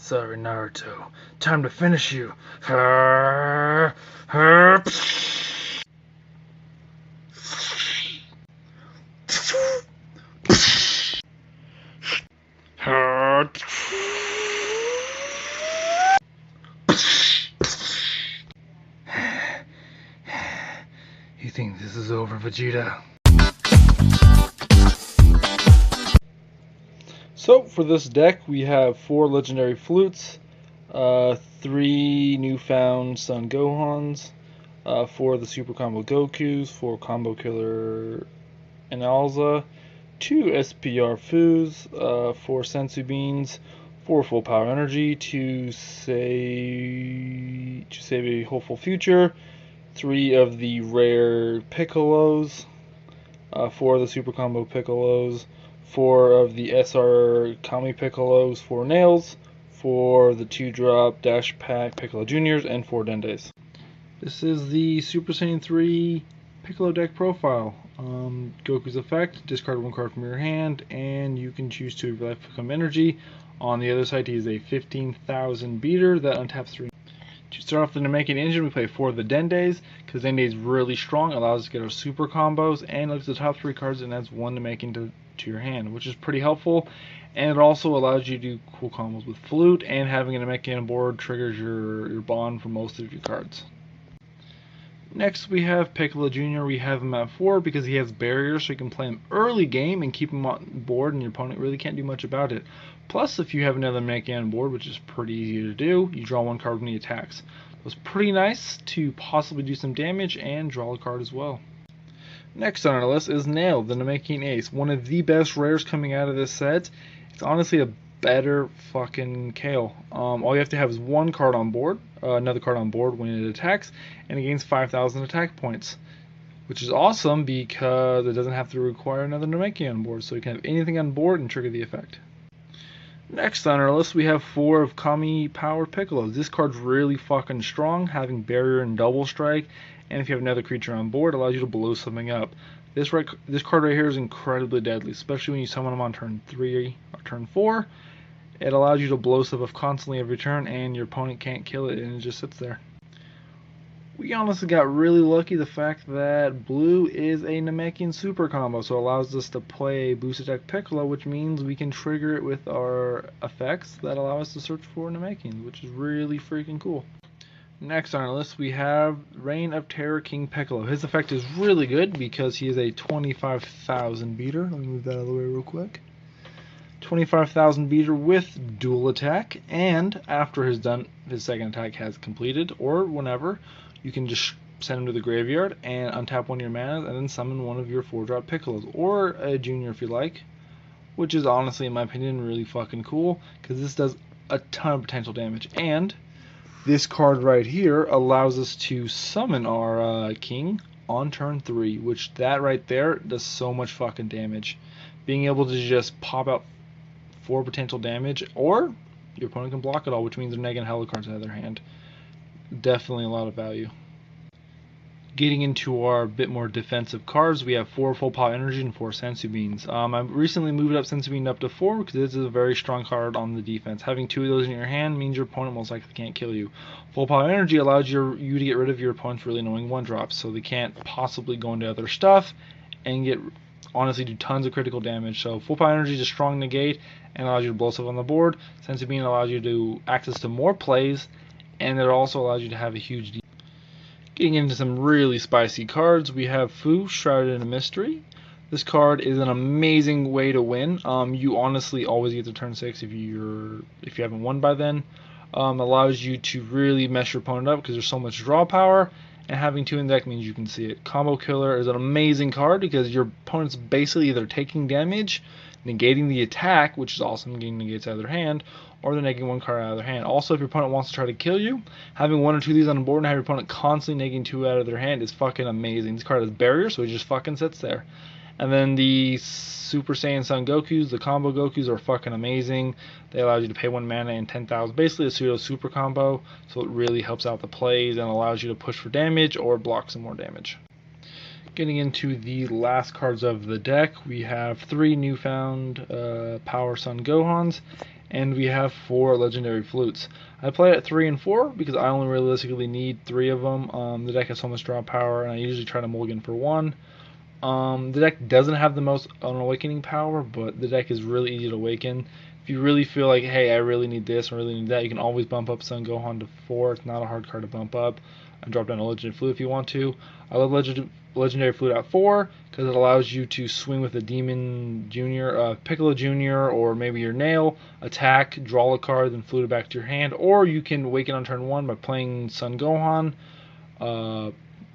Sorry, Naruto. Time to finish you. You think this is over, Vegeta? So for this deck, we have 4 legendary flutes, 3 newfound Son Gohans, 4 of the Super Combo Gokus, 4 Combo Killer Analza, 2 SPR Foos, 4 Sensu Beans, 4 Full Power Energy to save a hopeful future, 3 of the rare Piccolos, 4 of the Super Combo Piccolos, 4 of the SR Kami Piccolos, 4 Nails, 4 the 2-drop Dash Pack Piccolo Juniors, and 4 Dendes. This is the Super Saiyan 3 Piccolo deck profile. Goku's effect, discard 1 card from your hand, and you can choose to life become energy. On the other side, he is a 15,000 beater that untaps 3. To start off the Namekian engine, we play 4 of the Dendes, because Dende is really strong, allows us to get our super combos, and looks at the top 3 cards and adds 1 Namekian to your hand, which is pretty helpful. And it also allows you to do cool combos with Flute, and having a Namekian on board triggers your bond for most of your cards. Next we have Piccolo Jr. We have him at 4 because he has barriers, so you can play him early game and keep him on board, and your opponent really can't do much about it. Plus, if you have another Namekian on board, which is pretty easy to do, you draw 1 card when he attacks. So it's pretty nice to possibly do some damage and draw a card as well. Next on our list is Nail, the Namekian Ace, one of the best rares coming out of this set. It's honestly a better fucking Kale. All you have to have is 1 card on board, another card on board when it attacks, and it gains 5,000 attack points, which is awesome because it doesn't have to require another Namekian on board, so you can have anything on board and trigger the effect. Next on our list we have 4 of Kami Power Piccolos. This card's really fucking strong, having barrier and double strike, and if you have another creature on board, it allows you to blow something up. This card right here is incredibly deadly, especially when you summon them on turn 3 or turn 4. It allows you to blow stuff up constantly every turn, and your opponent can't kill it, and it just sits there. We honestly got really lucky the fact that blue is a Namekian super combo, so it allows us to play boost attack Piccolo, which means we can trigger it with our effects that allow us to search for Namekians, which is really freaking cool. Next on our list we have Reign of Terror King Piccolo. His effect is really good because he is a 25,000 beater. Let me move that out of the way real quick. 25,000 beater with dual attack, and after his second attack has completed, or whenever, you can just send him to the graveyard and untap 1 of your mana and then summon 1 of your 4-drop Piccolos, or a junior if you like, which is honestly, in my opinion, really fucking cool because this does a ton of potential damage. And this card right here allows us to summon our king on turn 3, which that right there does so much fucking damage. Being able to just pop out 4 potential damage, or your opponent can block it all, which means they're negating hella cards out of their hand. Definitely a lot of value. Getting into our bit more defensive cards, we have 4 Full Power Energy and 4 Sensu Beans. I recently moved up Sensu Bean up to 4 because this is a very strong card on the defense. Having 2 of those in your hand means your opponent most likely can't kill you. Full Power Energy allows you to get rid of your opponent's really annoying 1-drops, so they can't possibly go into other stuff and honestly do tons of critical damage. So Full Power Energy is a strong negate and allows you to blow stuff on the board. Sensu Bean allows you to access to more plays, and it also allows you to have a huge defense. Getting into some really spicy cards, we have Fu, Shrouded in a Mystery. This card is an amazing way to win. You honestly always get to turn 6 if you haven't won by then. Allows you to really mess your opponent up because there's so much draw power, and having 2 in the deck means you can see it. Combo Killer is an amazing card because your opponent's basically either taking damage, negating the attack, which is awesome, getting negates out of their hand, or they're negating 1 card out of their hand. Also, if your opponent wants to try to kill you, having 1 or 2 of these on the board and have your opponent constantly negating 2 out of their hand is fucking amazing. This card has barrier, so it just fucking sits there. And then the Super Saiyan Son Gokus, the combo Gokus, are fucking amazing. They allow you to pay 1 mana and 10,000, basically a pseudo super combo, so it really helps out the plays and allows you to push for damage or block some more damage. Getting into the last cards of the deck, we have 3 newfound Power Son Gohans and we have 4 legendary flutes. I play at 3 and 4 because I only realistically need 3 of them. The deck has so much draw power, and I usually try to mulligan for 1. The deck doesn't have the most unawakening power, but the deck is really easy to awaken. If you really feel like, hey, I really need this, I really need that, you can always bump up Sun Gohan to 4. It's not a hard card to bump up. And drop down a Legendary Flute if you want to. I love Legendary Flute at 4 because it allows you to swing with a Demon Jr., Piccolo Jr., or maybe your Nail, attack, draw a card, then flute it back to your hand. Or you can awaken on turn 1 by playing Sun Gohan,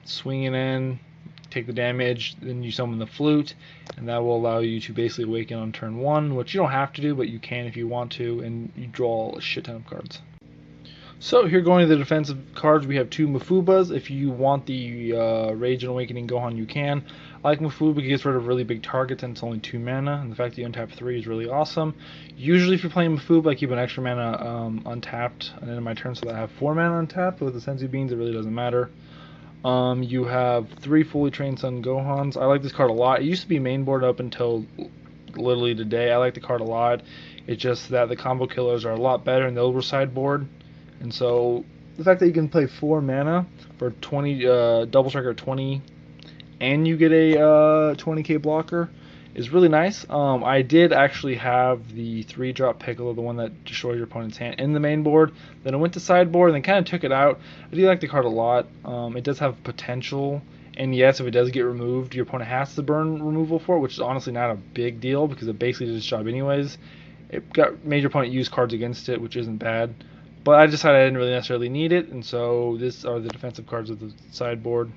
swinging in, take the damage, then you summon the flute, and that will allow you to basically awaken on turn 1, which you don't have to do, but you can if you want to, and you draw a shit ton of cards. So here going to the defensive cards, we have 2 Mafubas. If you want the Rage and Awakening Gohan, you can. I like Mafuba because it gets rid of really big targets and it's only 2 mana, and the fact that you untap 3 is really awesome. Usually if you're playing Mafuba, I keep an extra mana untapped and then in my turn so that I have 4 mana untapped. With the Senzu Beans, it really doesn't matter. You have 3 fully trained Sun Gohans. I like this card a lot. It used to be main board up until literally today. I like the card a lot. It's just that the combo killers are a lot better in the over sideboard. And so the fact that you can play 4 mana for 20 double striker 20 and you get a 20k blocker is really nice. I did actually have the 3-drop Piccolo, the one that destroys your opponent's hand, in the main board. Then I went to sideboard and then kind of took it out. I do like the card a lot. It does have potential, and yes, if it does get removed, your opponent has to burn removal for it, which is honestly not a big deal because it basically did its job anyways. Made your opponent use cards against it, which isn't bad. But I decided I didn't really necessarily need it, and so these are the defensive cards of the sideboard.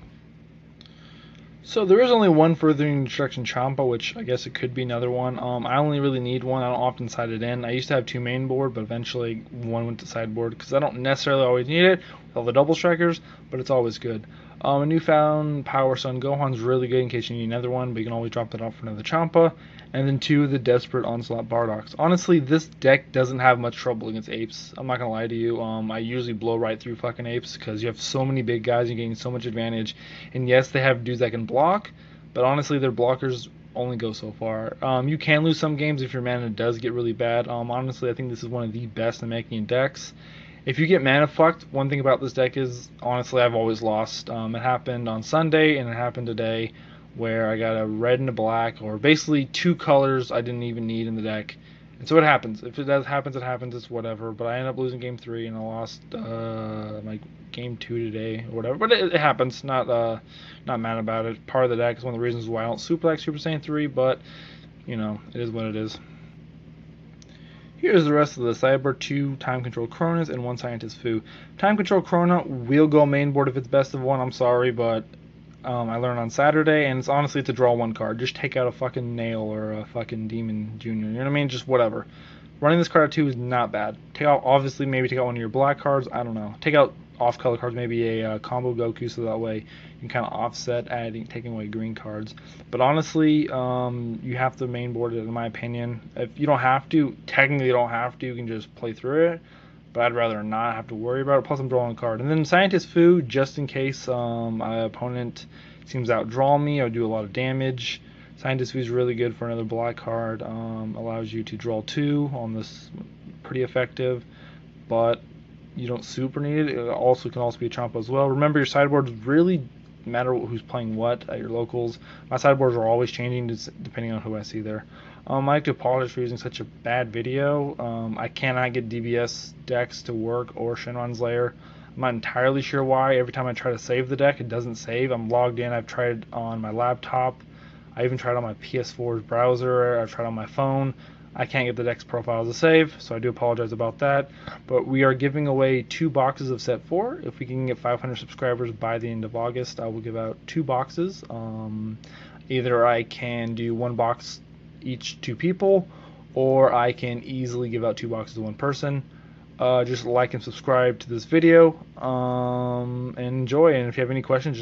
So there is only one Furthering Destruction Champa, which I guess it could be another one. I only really need one. I don't often side it in. I used to have 2 main board, but eventually one went to sideboard because I don't necessarily always need it with all the double strikers, but it's always good. A newfound Power Sun Gohan's really good in case you need another one, but you can always drop that off for another Champa. And then 2 the Desperate Onslaught Bardox. Honestly, this deck doesn't have much trouble against apes. I'm not gonna lie to you. I usually blow right through fucking apes because you have so many big guys, you're getting so much advantage. And yes, they have dudes that can block, but honestly, their blockers only go so far. You can lose some games if your mana does get really bad. Honestly, I think this is one of the best Namekian decks. If you get mana fucked, one thing about this deck is, honestly, I've always lost. It happened on Sunday, and it happened today, where I got a red and a black, or basically 2 colors I didn't even need in the deck. And so it happens. If it does happens, it happens. It's whatever. But I ended up losing game 3, and I lost my game 2 today, or whatever. But it happens. Not mad about it. Part of the deck is one of the reasons why I don't super like Super Saiyan 3, but, you know, it is what it is. Here's the rest of the sideboard: 2 Time Control Kronas and 1 Scientist Fu. Time Control Krona will go main board if it's best of 1. I'm sorry, but I learned on Saturday, and it's honestly to draw 1 card. Just take out a fucking Nail or a fucking Demon Jr. You know what I mean? Just whatever. Running this card at 2 is not bad. Obviously, maybe take out one of your black cards. I don't know. Take out off-color cards, maybe a combo Goku, so that way you can kind of offset taking away green cards. But honestly, you have to main board it, in my opinion. If you don't have to, technically you don't have to. You can just play through it. But I'd rather not have to worry about it. Plus, I'm drawing a card. And then Scientist Fu, just in case my opponent seems to outdraw me or do a lot of damage. Scientist Fu is really good for another black card. Allows you to draw 2 on this, pretty effective. But you don't super need it. It also can also be a Champa as well. Remember, your sideboards really matter who's playing what at your locals. My sideboards are always changing depending on who I see there. I'd like to apologize for using such a bad video. I cannot get DBS decks to work or Shenron's Lair. I'm not entirely sure why. Every time I try to save the deck, it doesn't save. I'm logged in. I've tried on my laptop. I even tried on my PS4's browser. I've tried on my phone. I can't get the deck's profiles to save, so I do apologize about that. But we are giving away 2 boxes of set 4. If we can get 500 subscribers by the end of August, I will give out 2 boxes. Either I can do 1 box each 2 people, or I can easily give out 2 boxes to 1 person. Just like and subscribe to this video, and enjoy. And if you have any questions,